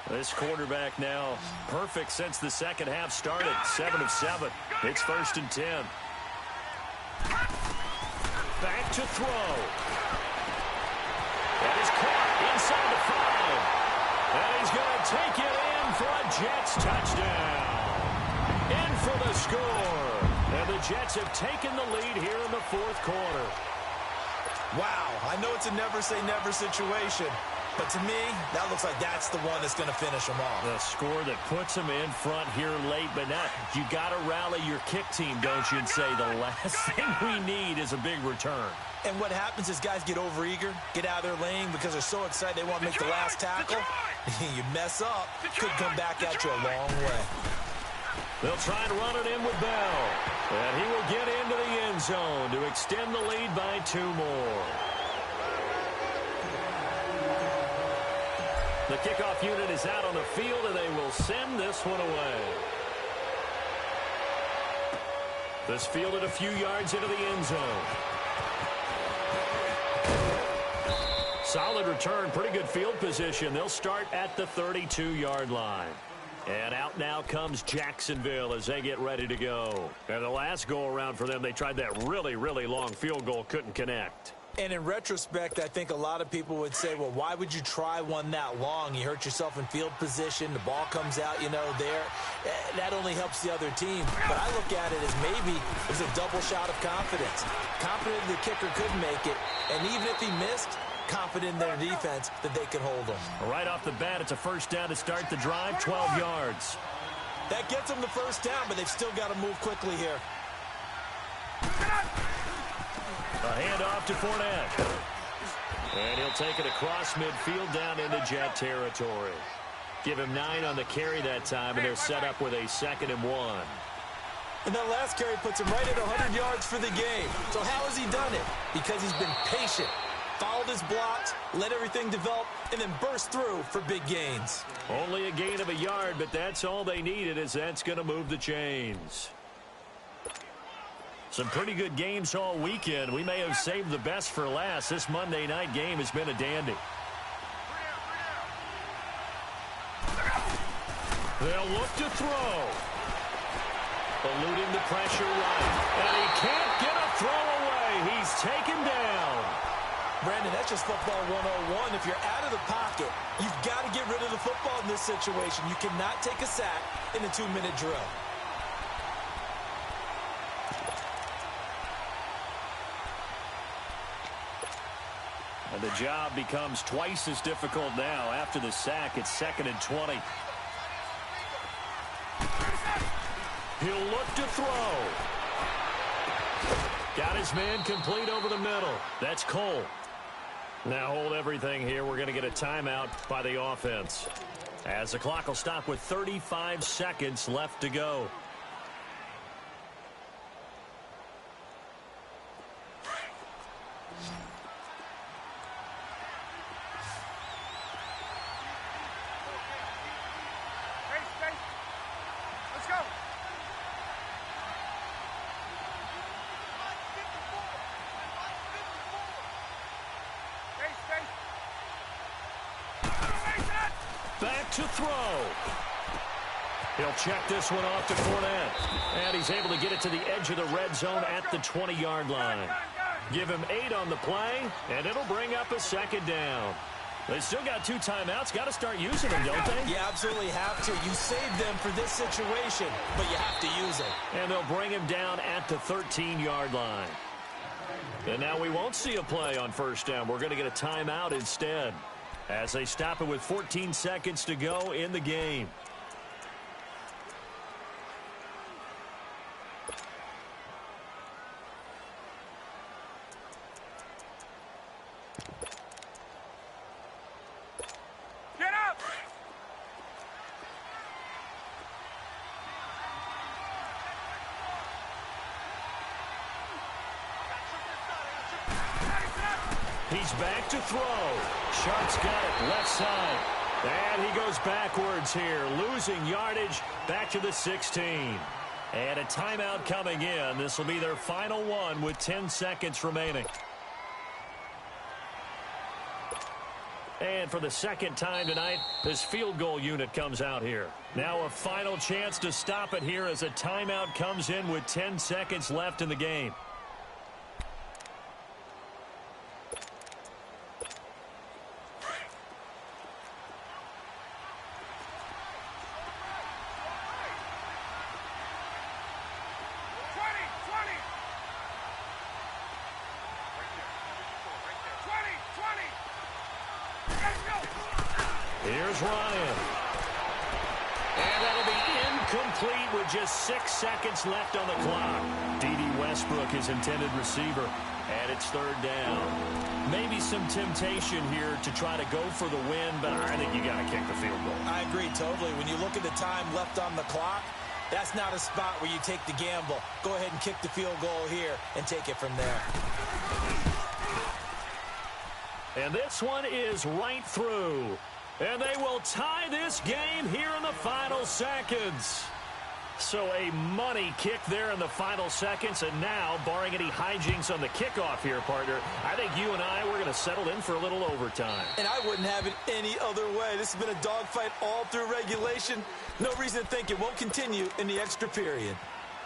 This quarterback now perfect since the 2nd half started. 7 of 7. It's 1st and 10. Back to throw. That is caught inside the 5. And he's going to take it in for a Jets touchdown. In for the score. And the Jets have taken the lead here in the 4th quarter. Wow, I know it's a never-say-never situation. But to me, that looks like that's the one that's going to finish them off. The score that puts them in front here late, but now you got to rally your kick team, don't you, and say the last thing we need is a big return. And what happens is guys get overeager, get out of their lane because they're so excited they want to make the last tackle. You mess up, could come back at you a long way. They'll try and run it in with Bell. And he will get into the end zone to extend the lead by 2 more. The kickoff unit is out on the field, and they will send this one away. This fielded a few yards into the end zone. Solid return, pretty good field position. They'll start at the 32-yard line. And out now comes Jacksonville as they get ready to go. And the last go-around for them, they tried that really, really long field goal, couldn't connect. And in retrospect, I think a lot of people would say, well, why would you try one that long? You hurt yourself in field position. The ball comes out, there. That only helps the other team. But I look at it as maybe it was a double shot of confidence. Confident the kicker could make it. And even if he missed, confident in their defense that they could hold him. Right off the bat, it's a first down to start the drive, 12 yards. That gets them the first down, but they've still got to move quickly here. A handoff to Fournette. And he'll take it across midfield down into Jet territory. Give him 9 on the carry that time, and they're set up with a 2nd and 1. And that last carry puts him right at 100 yards for the game. So how has he done it? Because he's been patient, followed his blocks, let everything develop, and then burst through for big gains. Only a gain of a yard, but that's all they needed, as that's going to move the chains. Some pretty good games all weekend. We may have saved the best for last. This Monday night game has been a dandy. They'll look to throw. Eluding the pressure right. And he can't get a throw away. He's taken down. Brandon, that's just football 101. If you're out of the pocket, you've got to get rid of the football in this situation. You cannot take a sack in a 2-minute drill. And the job becomes twice as difficult now. After the sack, it's 2nd and 20. He'll look to throw. Got his man complete over the middle. That's Cole. Now hold everything here. We're going to get a timeout by the offense, as the clock will stop with 35 seconds left to go. Back to throw. He'll check this one off to Fournette. And he's able to get it to the edge of the red zone at the 20-yard line. Give him 8 on the play, and it'll bring up a 2nd down. They still got 2 timeouts. Got to start using them, don't they? You absolutely have to. You saved them for this situation, but you have to use them. And they'll bring him down at the 13-yard line. And now we won't see a play on first down. We're going to get a timeout instead, as they stop it with 14 seconds to go in the game. Get up! He's back to throw. Sharp's got it left side. And he goes backwards here, losing yardage back to the 16. And a timeout coming in. This will be their final one with 10 seconds remaining. And for the second time tonight, this field goal unit comes out here. Now a final chance to stop it here as a timeout comes in with 10 seconds left in the game. Here's Ryan. And that'll be incomplete with just 6 seconds left on the clock. D.D. Westbrook, his intended receiver, and it's 3rd down. Maybe some temptation here to try to go for the win, but I think you got to kick the field goal. I agree totally. When you look at the time left on the clock, that's not a spot where you take the gamble. Go ahead and kick the field goal here and take it from there. And this one is right through. And they will tie this game here in the final seconds. So a money kick there in the final seconds. And now, barring any hijinks on the kickoff here, partner, I think you and I, we're going to settle in for a little overtime. And I wouldn't have it any other way. This has been a dogfight all through regulation. No reason to think it won't continue in the extra period.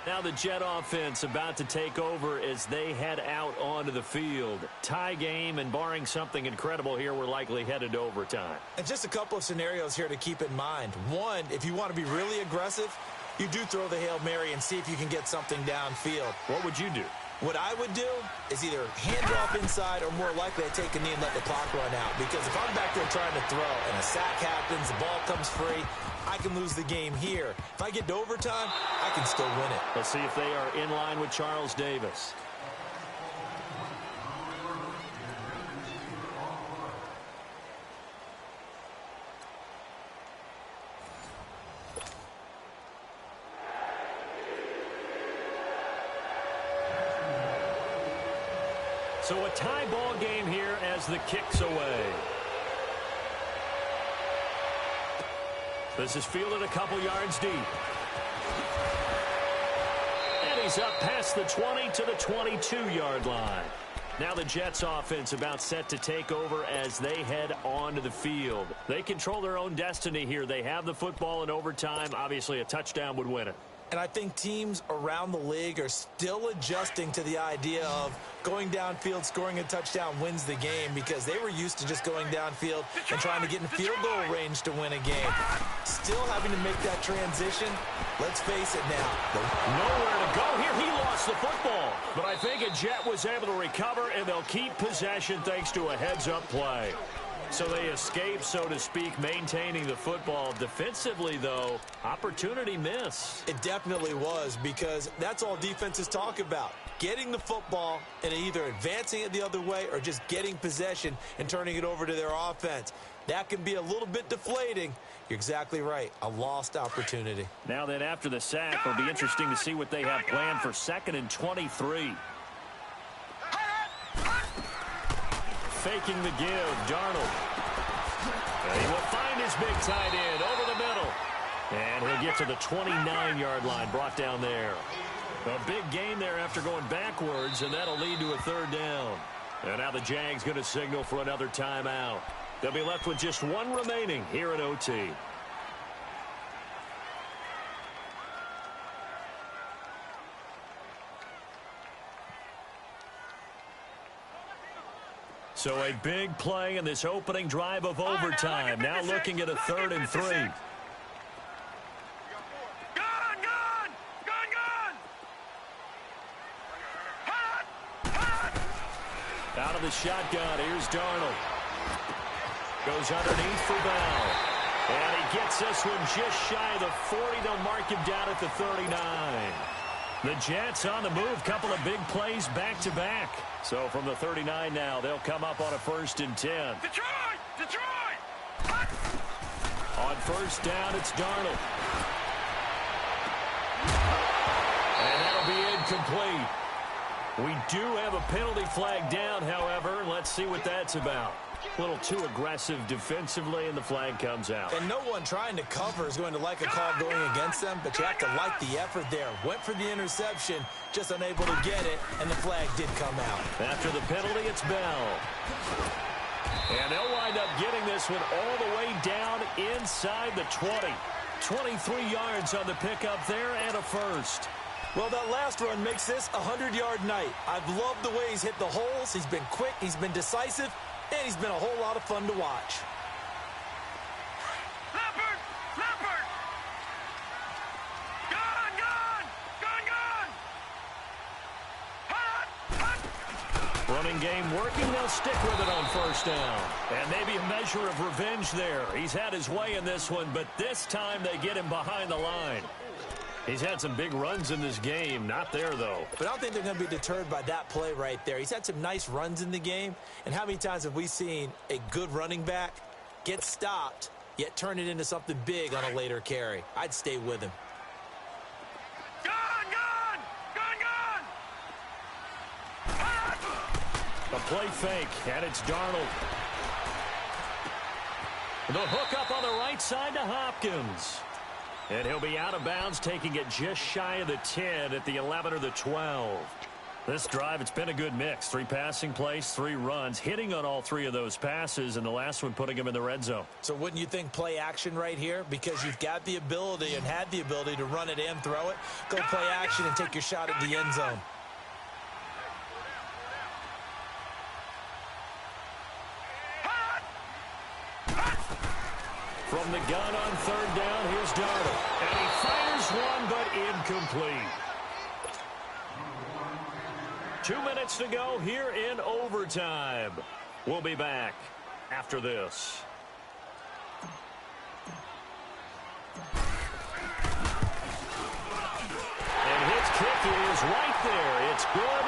Now the Jet offense about to take over as they head out onto the field. Tie game, and barring something incredible here, we're likely headed to overtime. And just a couple of scenarios here to keep in mind. One, if you want to be really aggressive, you do throw the Hail Mary and see if you can get something downfield. What would you do? What I would do is either hand off inside or more likely I take a knee and let the clock run out. Because if I'm back there trying to throw and a sack happens, the ball comes free, I can lose the game here. If I get to overtime, I can still win it. Let's see if they are in line with Charles Davis. So a tie ball game here as the kick's away. This is fielded a couple yards deep. And he's up past the 20 to the 22-yard line. Now the Jets offense about set to take over as they head onto the field. They control their own destiny here. They have the football in overtime. Obviously, a touchdown would win it. And I think teams around the league are still adjusting to the idea of going downfield, scoring a touchdown wins the game, because they were used to just going downfield and trying to get in field goal range to win a game. Still having to make that transition. Let's face it now. Nowhere to go here. He lost the football. But I think a Jet was able to recover, and they'll keep possession thanks to a heads-up play. So they escape, so to speak, maintaining the football. Defensively, though, opportunity miss. It definitely was, because that's all defenses talk about. Getting the football and either advancing it the other way or just getting possession and turning it over to their offense. That can be a little bit deflating. You're exactly right. A lost opportunity. Now then, after the sack, it'll be interesting to see what they have planned for 2nd and 23. Faking the give, Darnold. And he will find his big tight end over the middle. And he'll get to the 29-yard line, brought down there. A big gain there after going backwards, and that'll lead to a 3rd down. And now the Jags going to signal for another timeout. They'll be left with just one remaining here at OT. So a big play in this opening drive of overtime. Now looking at a 3rd and 3. Out of the shotgun, here's Darnold. Goes underneath for Bell. And he gets this one just shy of the 40. They'll mark him down at the 39. The Jets on the move. Couple of big plays back-to-back. So from the 39 now, they'll come up on a 1st and 10. Detroit! On 1st down, it's Darnold. And that'll be incomplete. We do have a penalty flag down, however. Let's see what that's about. A little too aggressive defensively, and the flag comes out. And no one trying to cover is going to like a call going against them, but you have to like the effort there. Went for the interception, just unable to get it, and the flag did come out. After the penalty, it's Bell. And they'll wind up getting this one all the way down inside the 20. 23 yards on the pickup there, and a 1st. Well, that last run makes this a 100-yard night. I've loved the way he's hit the holes. He's been quick, he's been decisive, and he's been a whole lot of fun to watch. Leopard! Gone! Running game working. They'll stick with it on 1st down. And maybe a measure of revenge there. He's had his way in this one, but this time they get him behind the line. He's had some big runs in this game. Not there, though. But I don't think they're going to be deterred by that play right there. He's had some nice runs in the game. And how many times have we seen a good running back get stopped, yet turn it into something big on a later carry? I'd stay with him. A play fake, and it's Darnold. The hook up on the right side to Hopkins. And he'll be out of bounds, taking it just shy of the 10 at the 11 or the 12. This drive, it's been a good mix. 3 passing plays, 3 runs, hitting on all 3 of those passes, and the last one putting him in the red zone. So wouldn't you think play action right here? Because you've got the ability and had the ability to run it and throw it. Go play action and take your shot at the end zone. From the gun on 3rd down, here's Darnold. And he fires one, but incomplete. 2 minutes to go here in overtime. We'll be back after this. And his kick is right there. It's good.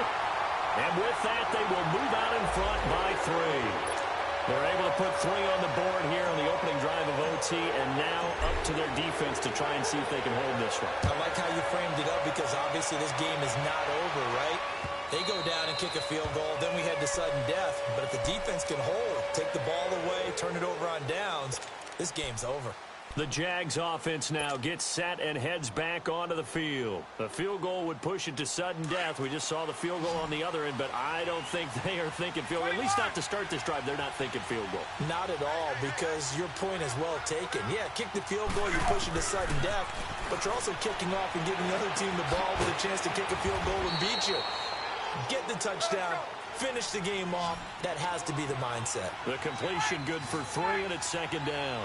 And with that, they will move out in front by 3. They're able to put 3 on the board here on the opening drive of OT, and now up to their defense to try and see if they can hold this one. I like how you framed it up because obviously this game is not over, right? They go down and kick a field goal, then we head to sudden death. But if the defense can hold, take the ball away, turn it over on downs, this game's over. The Jags offense now gets set and heads back onto the field. The field goal would push it to sudden death. We just saw the field goal on the other end, but I don't think they are thinking field goal. At least not to start this drive. They're not thinking field goal. Not at all, because your point is well taken. Yeah, kick the field goal, you're pushing to sudden death, but you're also kicking off and giving the other team the ball with a chance to kick a field goal and beat you. Get the touchdown, finish the game off. That has to be the mindset. The completion good for 3, and it's 2nd down.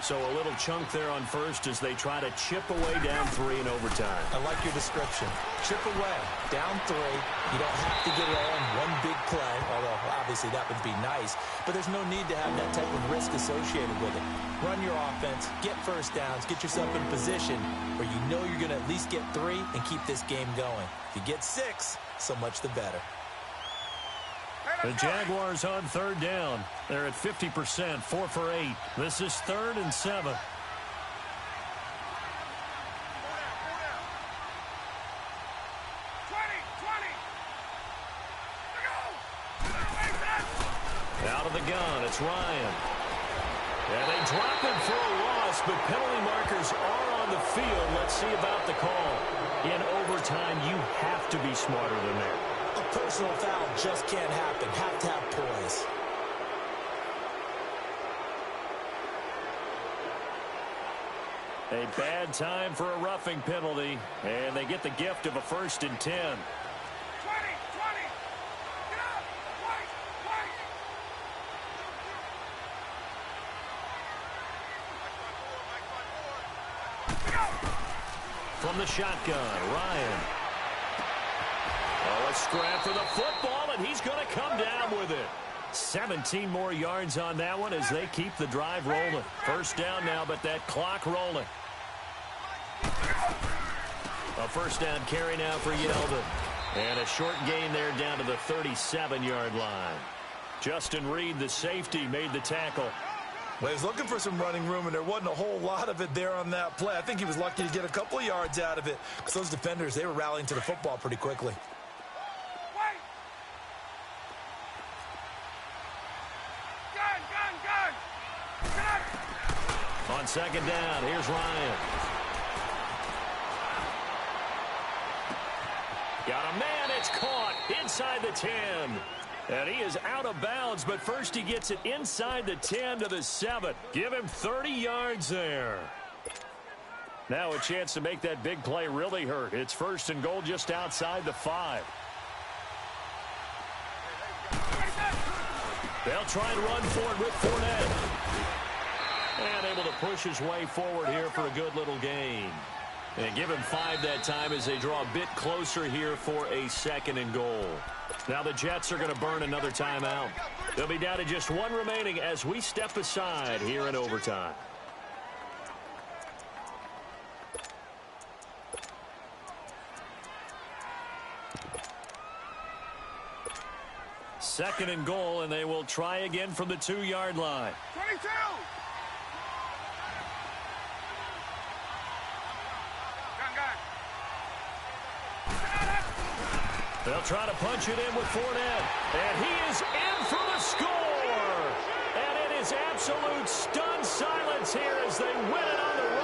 So a little chunk there on 1st as they try to chip away down 3 in overtime. I like your description. Chip away, down 3. You don't have to get it all in one big play, although obviously that would be nice. But there's no need to have that type of risk associated with it. Run your offense, get 1st downs, get yourself in position where you know you're going to at least get 3 and keep this game going. If you get 6, so much the better. The Jaguars on 3rd down. They're at 50%, 4 for 8. This is 3rd and 7. Out of the gun, it's Ryan. And they drop him for a loss, but penalty markers are on the field. Let's see about the call. In overtime, you have to be smarter than that. A personal foul just can't happen. Have to have poise. A bad time for a roughing penalty, and they get the gift of a 1st and 10. 20. Get up. Wait. From the shotgun, Ryan. Oh, a scrap for the football, and he's going to come down with it. 17 more yards on that one as they keep the drive rolling. 1st down now, but that clock rolling. A 1st down carry now for Yeldon. And a short gain there down to the 37-yard line. Justin Reed, the safety, made the tackle. Well, he was looking for some running room, and there wasn't a whole lot of it there on that play. I think he was lucky to get a couple of yards out of it because those defenders, they were rallying to the football pretty quickly. On 2nd down, here's Ryan. Got a man, it's caught inside the 10. And he is out of bounds, but first he gets it inside the 10 to the 7. Give him 30 yards there. Now a chance to make that big play really hurt. It's 1st and goal just outside the 5. They'll try and run for it with Fournette. And able to push his way forward here for a good little gain. And give him 5 that time as they draw a bit closer here for a 2nd and goal. Now the Jets are going to burn another timeout. They'll be down to just 1 remaining as we step aside here in overtime. Second and goal, and they will try again from the 2-yard line. 22. They'll try to punch it in with Fournette. And he is in for the score. And it is absolute stunned silence here as they win it on the